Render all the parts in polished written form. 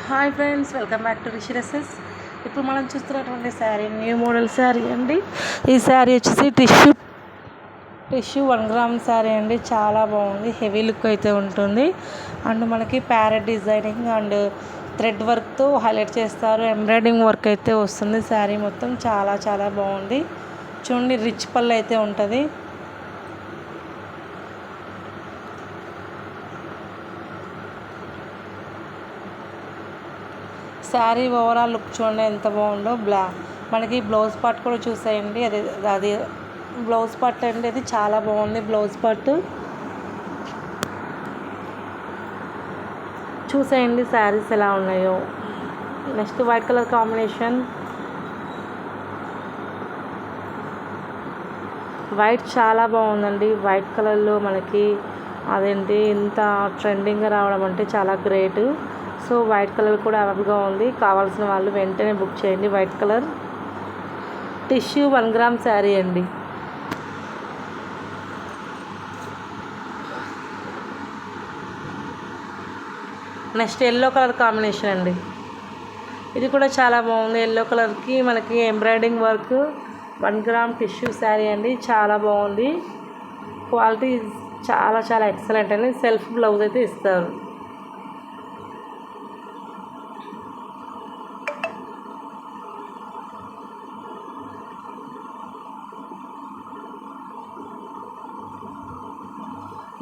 Hi friends, welcome back to Rishi dresses. ఇప్పుడు మనం చూస్తున్నటువంటి శారీ న్యూ మోడల్ శారీ అండి. ఈ శారీ వచ్చేసి టిష్యూ 1 గ్రామ్ శారీ అండి. చాలా బాగుంది, హెవీ లుక్ అయితే ఉంటుంది. అండ్ మనకి ప్యారెట్ డిజైనింగ్ అండ్ థ్రెడ్ వర్క్తో హైలైట్ చేస్తారు. ఎంబ్రాయిడింగ్ వర్క్ అయితే వస్తుంది. శారీ మొత్తం చాలా చాలా బాగుంది. చూడండి, రిచ్ పళ్ళు అయితే ఉంటుంది. శారీ ఓవరాల్ లుక్ చూడండి ఎంత బాగుందో. మనకి బ్లౌజ్ పార్ట్ కూడా చూసేయండి. అది బ్లౌజ్ పార్ట్ అండి. అది చాలా బాగుంది. బ్లౌజ్ పార్ట్ చూసేయండి శారీస్ ఎలా ఉన్నాయో. Next white colour combination. White చాలా బాగుందండి. వైట్ కలర్లో మనకి అదేంటి ఇంత ట్రెండింగ్గా రావడం అంటే చాలా గ్రేట్. సో వైట్ కలర్ కూడా అవైలబుల్గా ఉంది. కావాల్సిన వాళ్ళు వెంటనే బుక్ చేయండి. White colour tissue 1 gram sari అండి. నెక్స్ట్ ఎల్లో కలర్ కాంబినేషన్ అండి. ఇది కూడా చాలా బాగుంది. ఎల్లో కలర్కి మనకి embroidering work 1 gram tissue sari అండి. చాలా బాగుంది. క్వాలిటీ చాలా చాలా ఎక్సలెంట్ అండి. సెల్ఫ్ బ్లౌజ్ అయితే ఇస్తారు.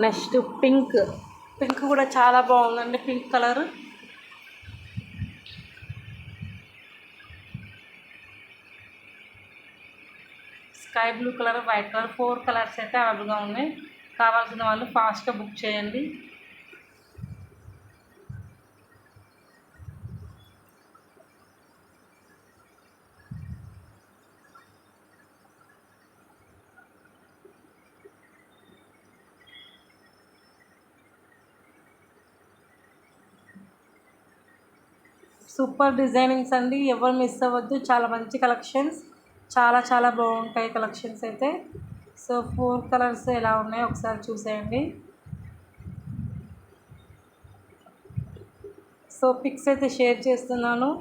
నెక్స్ట్ పింక్ కూడా చాలా బాగుందండి. Pink colour, sky blue colour, white colour, 4 colours అయితే అవైలబుల్గా ఉన్నాయి. కావాల్సిన వాళ్ళు ఫాస్ట్గా బుక్ చేయండి. సూపర్ డిజైనింగ్స్ అండి. ఎవరు మిస్ అవ్వద్దు. చాలా మంచి కలెక్షన్స్, చాలా చాలా బాగుంటాయి కలెక్షన్స్ అయితే. సో 4 కలర్స్ ఎలా ఉన్నాయో ఒకసారి చూసేయండి. సో పిక్స్ అయితే షేర్ చేస్తున్నాను.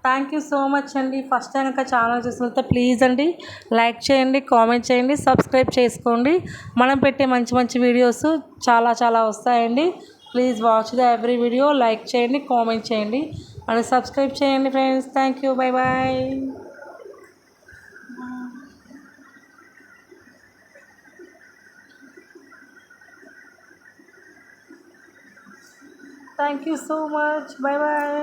థ్యాంక్ యూ సో మచ్ అండి. ఫస్ట్ టైం కనుక ఛానల్ చూస్తుంటే ప్లీజ్ అండి లైక్ చేయండి, కామెంట్ చేయండి, సబ్స్క్రైబ్ చేసుకోండి. మనం పెట్టే మంచి మంచి వీడియోస్ చాలా చాలా వస్తాయండి. Please watch the every video. Like చేయండి, కామెంట్ చేయండి అండ్ సబ్స్క్రైబ్ చేయండి friends. Thank you. Bye bye. Thank you so much. Bye bye.